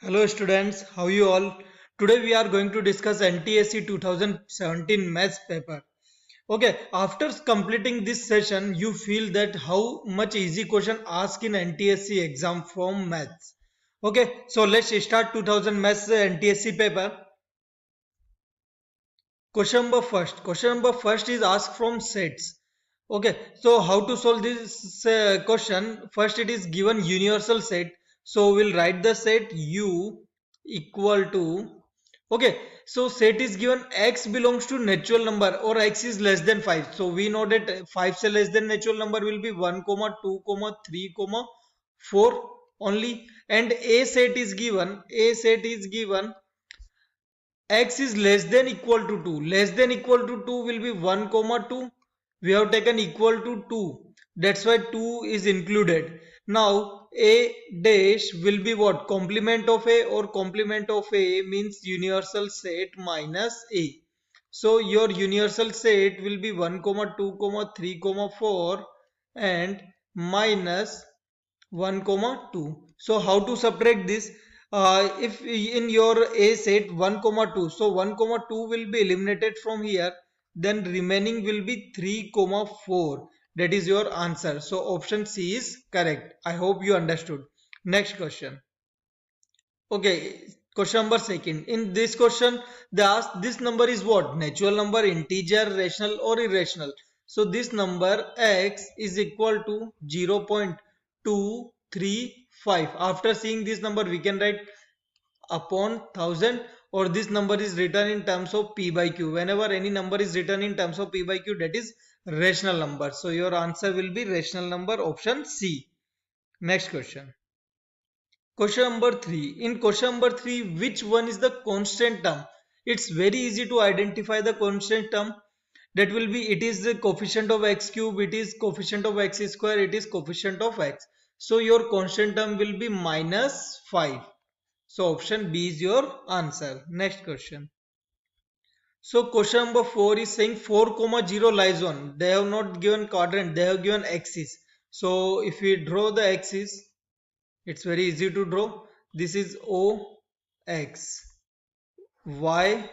Hello students, how you all? Today we are going to discuss NTSC 2017 maths paper. Okay, after completing this session, you feel that how much easy question asked in NTSC exam from maths. Okay, so let's start 2000 maths NTSC paper. Question number first is asked from sets. Okay, so how to solve this question? First, it is given universal set. So we'll write the set U equal to. Okay, so set is given x belongs to natural number or x is less than 5. So we know that 5 say less than natural number will be 1 comma 2 comma 3 comma 4 only, and a set is given x is less than equal to 2. Less than equal to 2 will be 1 comma 2. We have taken equal to 2. That's why 2 is included. Now a dash will be what? Complement of a, or complement of a means universal set minus a. So your universal set will be 1 comma 2 comma 3 comma 4 and minus 1 comma 2. So how to subtract this? If in your a set 1 comma 2, so 1 comma 2 will be eliminated from here, then remaining will be 3 comma 4. That is your answer. So option C is correct. I hope you understood. Next question. Okay, question number second. In this question, they ask this number is what? Natural number, integer, rational or irrational. So this number x is equal to 0.235. After seeing this number, we can write upon 1000, or this number is written in terms of p by q. Whenever any number is written in terms of p by q, that is rational number. So your answer will be rational number, option C. Next question. Question number 3. In question number 3, which one is the constant term? It's very easy to identify the constant term. That will be, it is the coefficient of x cube, it is coefficient of x square, it is coefficient of x. So your constant term will be minus 5. So option B is your answer. Next question. So question number 4 is saying 4 comma 0 lies on. They have not given quadrant, they have given axis. So if we draw the axis, it's very easy to draw. This is O, X, Y.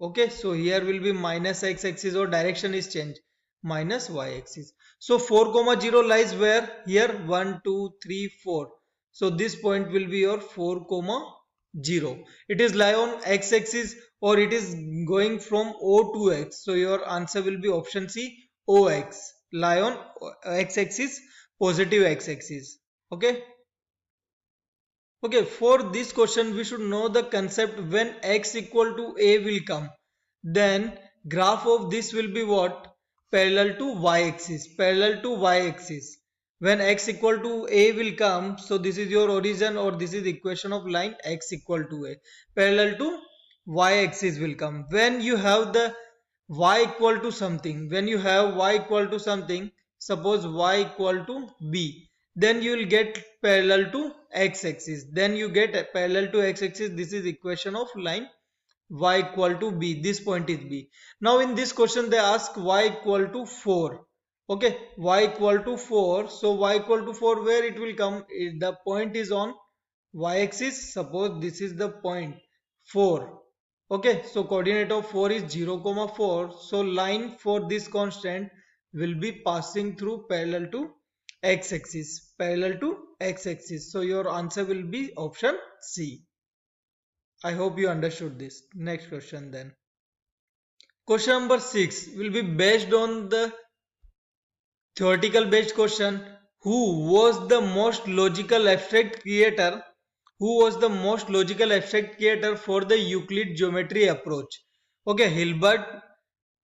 Okay, so here will be minus X axis, or direction is changed. Minus Y axis. So 4 comma 0 lies where? Here 1, 2, 3, 4. So this point will be your 4 comma 0. It is lie on X axis, or it is going from O to X. So your answer will be option C, OX. Lie on X axis, positive X axis. Okay. Okay, for this question, we should know the concept when x equal to a will come. Then graph of this will be what? Parallel to y-axis. Parallel to y-axis. When x equal to a will come, so this is your origin, or this is equation of line x equal to a. Parallel to y-axis will come. When you have the y equal to something, when you have y equal to something, suppose y equal to b, then you will get parallel to x-axis. Then you get parallel to x-axis. This is equation of line y equal to b. This point is b. Now in this question they ask y equal to 4. Okay, y equal to 4. So y equal to 4, where it will come? The point is on y-axis. Suppose this is the point 4. Okay, so coordinate of 4 is 0 comma 4. So line for this constant will be passing through parallel to x-axis. Parallel to x-axis. So your answer will be option C. I hope you understood this. Next question then. Question number 6 will be based on the theoretical based question. Who was the most logical abstract creator? Who was the most logical abstract creator for the Euclid geometry approach? Okay, Hilbert,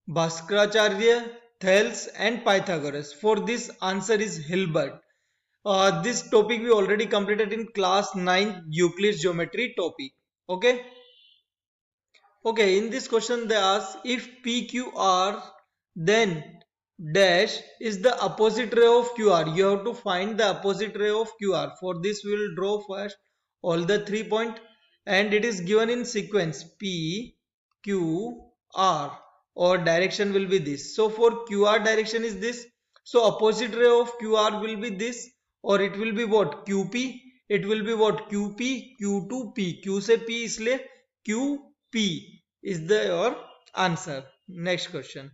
Bhaskaracharya, Thales and Pythagoras. For this, answer is Hilbert. This topic we already completed in class 9 Euclid's geometry topic. Okay. Okay, in this question they ask if PQR, then dash is the opposite ray of QR. You have to find the opposite ray of QR. For this we will draw first all the 3 points, and it is given in sequence P, Q, R, or direction will be this. So for QR direction is this. So opposite ray of QR will be this, or it will be what? QP. it will be what? QP, Q2P. Q से P इसलिए QP is the your answer. Next question.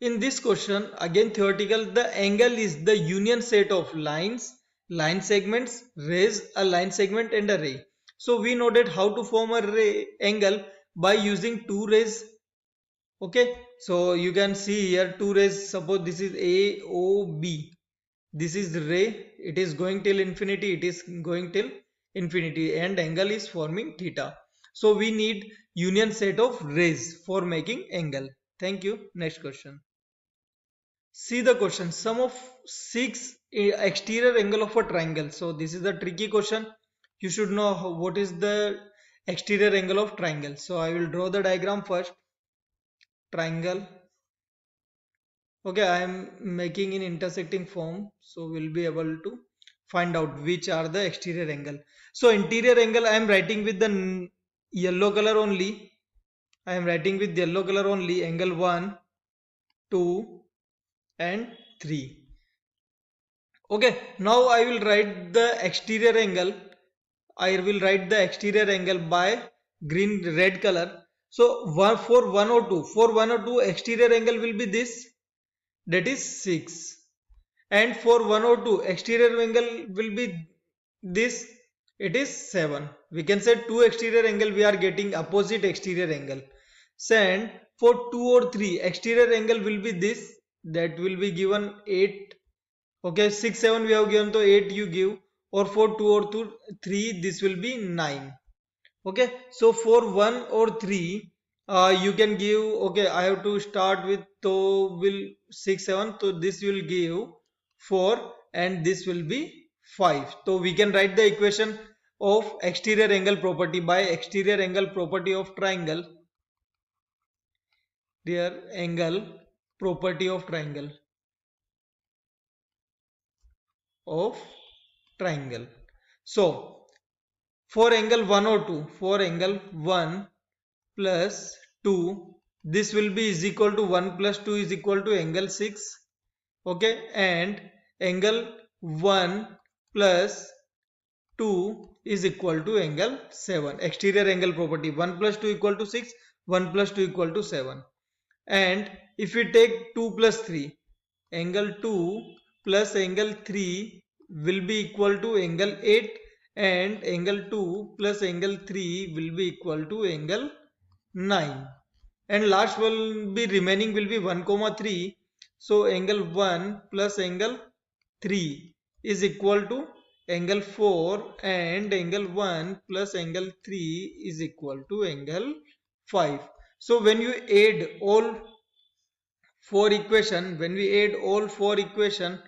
In this question, again theoretical, the angle is the union set of lines, line segments, rays, a line segment and a ray. So we know that how to form a ray angle by using two rays. Okay, so you can see here two rays. Suppose this is AOB. This is the ray. It is going till infinity. It is going till infinity, and angle is forming theta. So we need union set of rays for making angle. Thank you. Next question. See the question. Sum of 6 exterior angle of a triangle. So this is a tricky question. You should know what is the exterior angle of triangle. So I will draw the diagram first. Triangle. Okay, I am making in intersecting form. So we'll be able to find out which are the exterior angle. So interior angle I am writing with the yellow color only. I am writing with yellow color only. Angle 1, 2 and 3. Okay, now I will write the exterior angle. I will write the exterior angle by red color. So for 102 exterior angle will be this, that is 6. And for 102 exterior angle will be this, it is 7. We can say two exterior angle we are getting opposite exterior angle. And for 2 or 3 exterior angle will be this, that will be given 8. Okay, 6, 7 we have given, so 8 you give, or for 2 or 3 this will be 9. Okay, so for 1 or 3 you can give, okay, I have to start with, so will 6, 7, so this will give 4 and this will be 5. So we can write the equation of exterior angle property by exterior angle property of triangle. Their angle property of triangle of triangle. So for angle 1 or 2, for angle 1 plus 2, this will be is equal to 1 plus 2 is equal to angle 6. Okay, and angle 1 plus 2 is equal to angle 7. Exterior angle property, 1 plus 2 equal to 6, 1 plus 2 equal to 7. And if we take 2 plus 3, angle 2 plus angle 3 will be equal to angle 8, and angle 2 plus angle 3 will be equal to angle 9. And last will be remaining will be 1 comma 3. So angle 1 plus angle 3 is equal to angle 4, and angle 1 plus angle 3 is equal to angle 5. So when you add all four equation, when we add all four equation,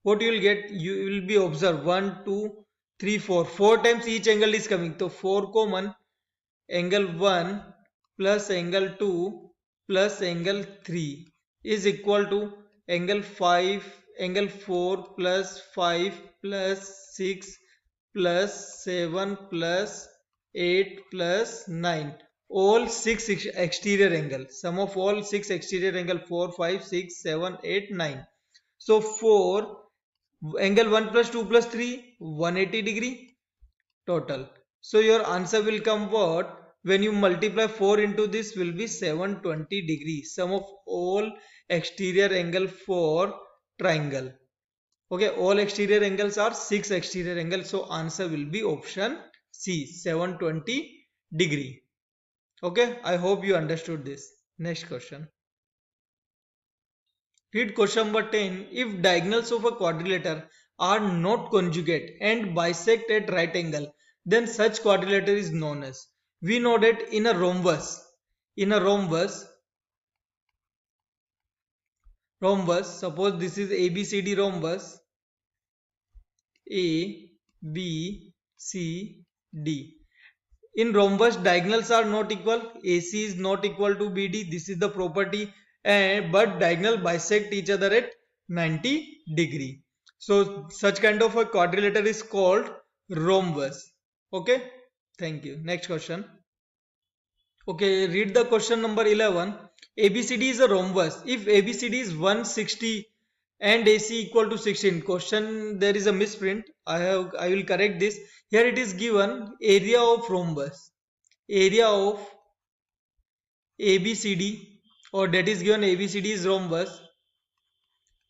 what you will get? You will be observe 1, 2, 3, 4. 4 times each angle is coming. So 4 common, angle 1 plus angle 2 plus angle 3 is equal to angle 5, angle 4 plus 5 plus 6 plus 7 plus 8 plus 9. All 6 exterior angle. Sum of all 6 exterior angle, 4, 5, 6, 7, 8, 9. So 4, angle 1 plus 2 plus 3, 180 degree total. So your answer will come what? When you multiply 4 into this will be 720 degrees. Sum of all exterior angle for triangle. Okay, all exterior angles are 6 exterior angles. So answer will be option C, 720 degree. Okay, I hope you understood this. Next question. Read question number 10. If diagonals of a quadrilateral are not conjugate and bisect at right angle, then such quadrilateral is known as. We know that in a rhombus, suppose this is ABCD rhombus, A, B, C, D. In rhombus, diagonals are not equal. AC is not equal to BD. This is the property. But diagonal bisect each other at 90 degree. So such kind of a quadrilateral is called rhombus. Okay. Thank you. Next question. Okay. Read the question number 11. ABCD is a rhombus. If ABCD is 160 and AC equal to 16. Question, there is a misprint. I will correct this. Here it is given area of rhombus. Area of ABCD, or that is given ABCD is rhombus,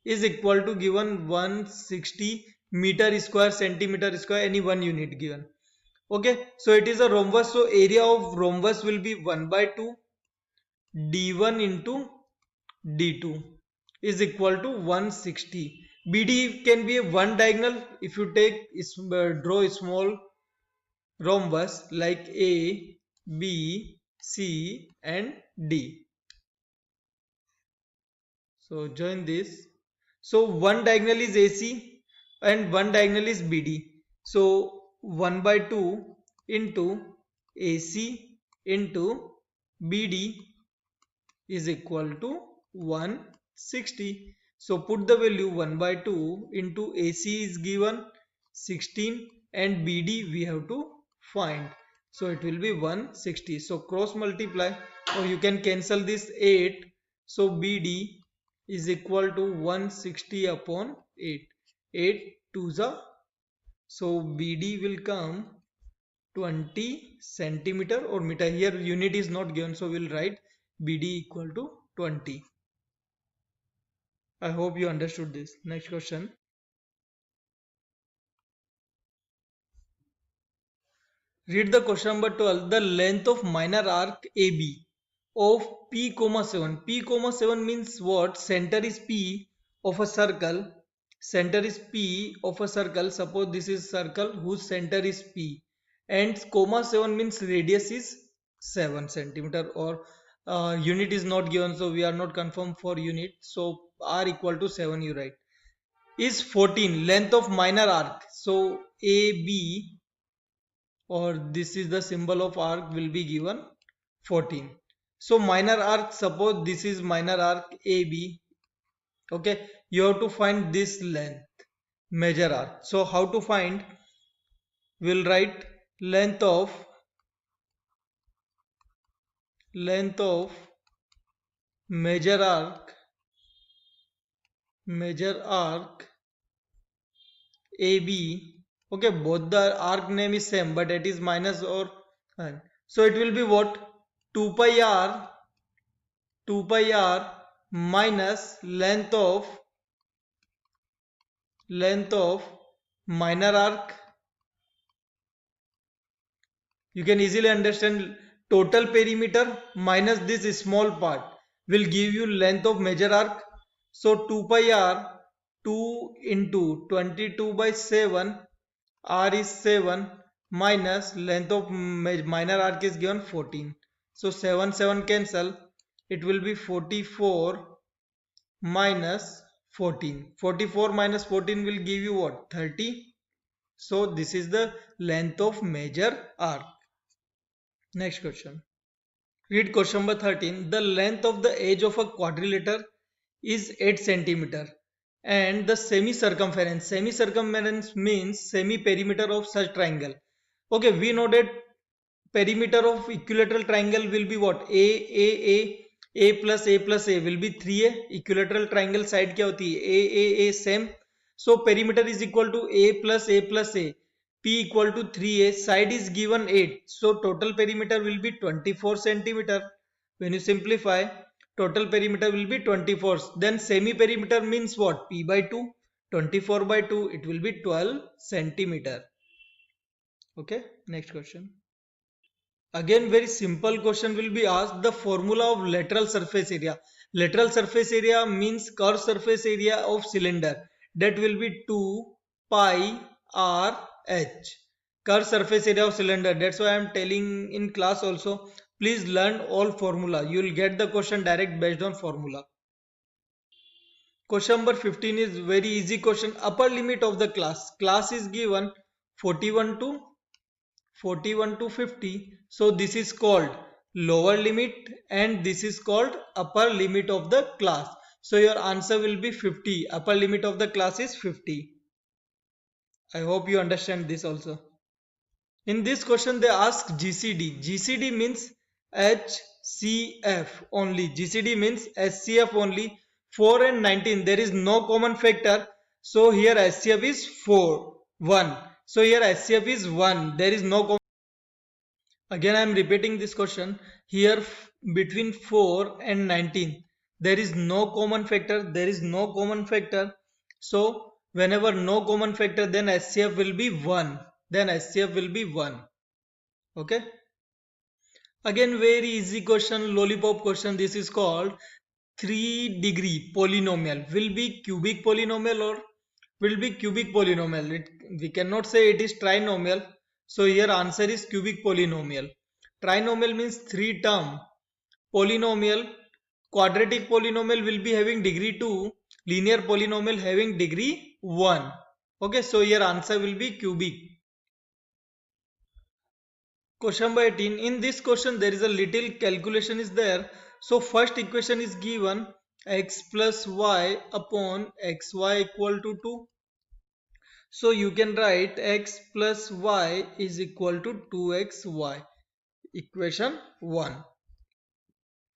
is equal to given 160 meter square centimeter square, any one unit given. Okay, so it is a rhombus, so area of rhombus will be 1 by 2 d1 into d2 is equal to 160. BD can be a one diagonal. If you take draw a small rhombus like A, B, C and D. So join this. So one diagonal is AC and one diagonal is BD. So 1 by 2 into AC into BD is equal to 160. So put the value 1 by 2 into AC is given 16 and BD we have to find. So it will be 160. So cross multiply, or you can cancel this 8. So BD is equal to 160 upon 8. 8 to the, so BD will come 20 centimeter or meter. Here unit is not given, so we'll write BD equal to 20. I hope you understood this. Next question. Read the question number 12. The length of minor arc AB of P comma 7. P comma 7 means what? Center is P of a circle. Center is P of a circle. Suppose this is circle whose center is P. And comma 7 means radius is 7 centimeter, or unit is not given, so we are not confirmed for unit. So R equal to 7 you write. Is 14 length of minor arc. So AB, or this is the symbol of arc, will be given 14. So minor arc, suppose this is minor arc AB. Okay, you have to find this length, major arc. So how to find? We'll write length of major arc AB. Okay, both the arc name is same, but it is minus or and. So it will be what? 2 pi r minus length of minor arc. You can easily understand, total perimeter minus this small part will give you length of major arc. So 2 pi r, 2 into 22 by 7, r is 7, minus length of minor arc is given 14. So 7 cancel, it will be 44 minus 14. 44 minus 14 will give you what? 30. So this is the length of major arc. Next question. Read question number 13. The length of the edge of a quadrilateral is 8 centimeter and the semi-circumference means semi-perimeter of such triangle. Okay, we know that perimeter of equilateral triangle will be what? A plus A plus A will be 3A. Equilateral triangle side क्या होती है? A same. So perimeter is equal to A plus A plus A. P equal to 3A. Side is given 8. So total perimeter will be 24 centimeter. When you simplify, total perimeter will be 24. Then semi perimeter means what? P by 2. 24 by 2. It will be 12 centimeter. Okay. Next question. Again, very simple question will be asked. The formula of lateral surface area. Lateral surface area means curved surface area of cylinder. That will be 2 pi r h. Curved surface area of cylinder. That's why I am telling in class also. Please learn all formula. You will get the question direct based on formula. Question number 15 is very easy question. Upper limit of the class. Class is given 41 to 50. So this is called lower limit and this is called upper limit of the class. So your answer will be 50. Upper limit of the class is 50. I hope you understand this also. In this question they ask GCD. GCD means HCF only. GCD means HCF only. 4 and 19, there is no common factor. So here HCF is 4, 1. So here HCF is 1. There is no common. Again I am repeating this question. Here between 4 and 19, there is no common factor. There is no common factor. So whenever no common factor, then HCF will be 1. Then HCF will be 1. Okay. Again very easy question, lollipop question. This is called 3-degree polynomial. Will be cubic polynomial or will be cubic polynomial. We cannot say it is trinomial. So here answer is cubic polynomial. Trinomial means 3 term. Polynomial, quadratic polynomial will be having degree 2. Linear polynomial having degree 1. Okay, so here answer will be cubic. Question number 18. In this question there is a little calculation is there. So first equation is given x plus y upon xy equal to 2. So you can write x plus y is equal to 2xy. Equation 1.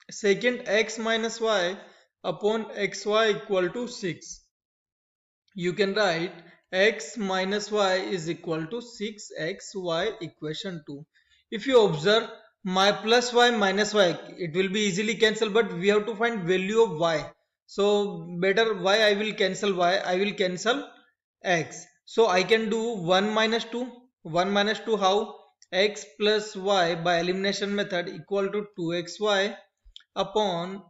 Second, x minus y upon xy equal to 6. You can write x minus y is equal to 6xy equation 2. If you observe my plus y minus y, it will be easily cancelled, but we have to find value of y. So better y I will cancel y, I will cancel x. So I can do 1 minus 2. 1 minus 2 how? X plus y by elimination method equal to 2xy upon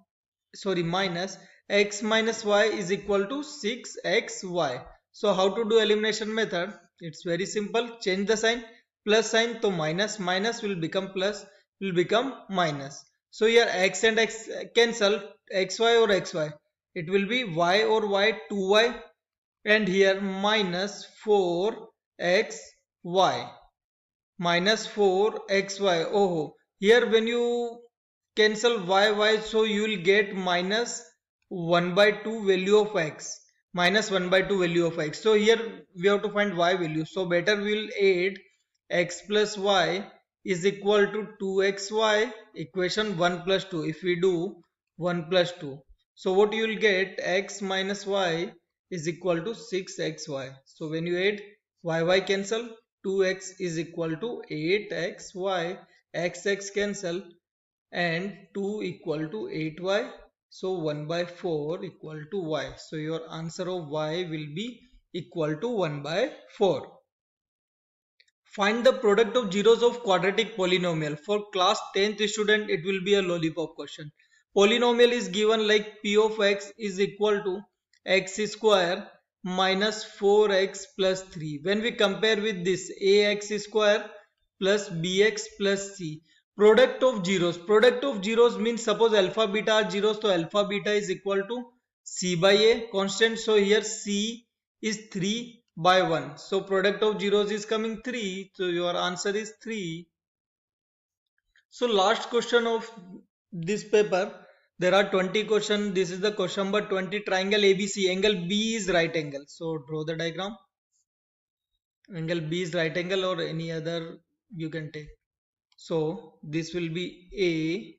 minus x minus y is equal to 6xy. So how to do elimination method? It's very simple. Change the sign. Plus sign to minus. Minus will become plus. Will become minus. So here x and x cancel. Xy or xy. It will be y or y 2y. And here minus 4xy. Minus 4xy. Oh, here when you cancel y, so you will get minus 1 by 2 value of x. Minus 1 by 2 value of x. So here we have to find y value. So better we will add x plus y is equal to 2xy equation 1 plus 2. If we do 1 plus 2. So what you will get, x minus y is equal to 6xy. So when you add y cancel, 2x is equal to 8xy, x cancel, and 2 equal to 8y. So 1 by 4 equal to y. So your answer of y will be equal to 1 by 4. Find the product of zeros of quadratic polynomial. For class 10th student, it will be a lollipop question. Polynomial is given like p of x is equal to x square minus 4x plus 3. When we compare with this ax square plus bx plus c. Product of zeros. Product of zeros means suppose alpha beta are zeros, so alpha beta is equal to c by a constant. So here c is 3 by 1. So product of zeros is coming 3. So your answer is 3. So last question of this paper. There are 20 questions. This is the question number 20. Triangle ABC. Angle B is right angle. So draw the diagram. Angle B is right angle or any other you can take. So this will be A,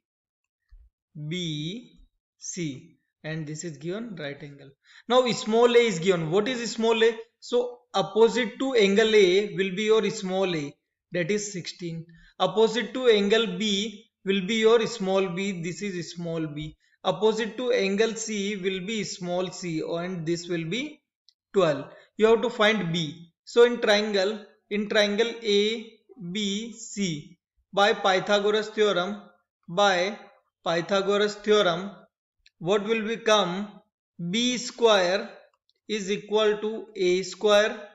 B, C, and this is given right angle. Now small a is given. What is small a? So opposite to angle A will be your small a, that is 16. Opposite to angle B will be your small b, this is small b. Opposite to angle C will be small c, and this will be 12. You have to find B. So in triangle A, B, C, by Pythagoras theorem, what will become? B square is equal to A square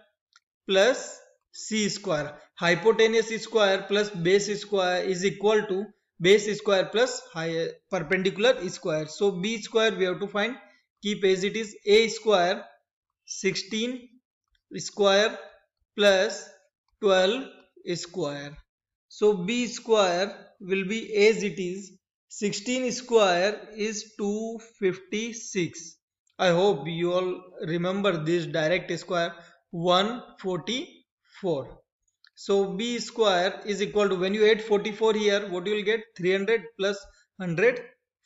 plus C square. Hypotenuse square plus base square is equal to base square plus perpendicular square. So B square we have to find. Keep as it is. A square 16 square plus 12 square. So B square will be as it is. 16 square is 256. I hope you all remember this direct square, 144. So B square is equal to, when you add 44 here, what you will get? 300 plus 100,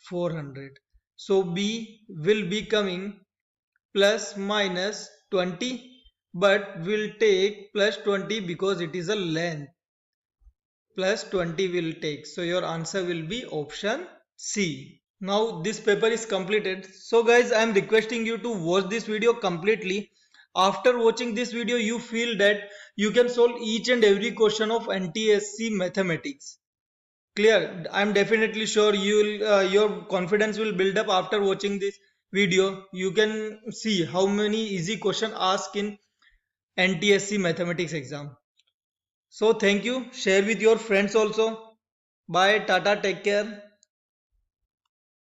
400. So B will be coming plus minus 20, but we'll take plus 20 because it is a length. Plus 20 will take. So your answer will be option C. Now this paper is completed. So guys, I am requesting you to watch this video completely. After watching this video, you feel that you can solve each and every question of NTSC mathematics. Clear? I am definitely sure your confidence will build up after watching this video. You can see how many easy questions asked in NTSC mathematics exam. So thank you. Share with your friends also. Bye. Tata. Take care.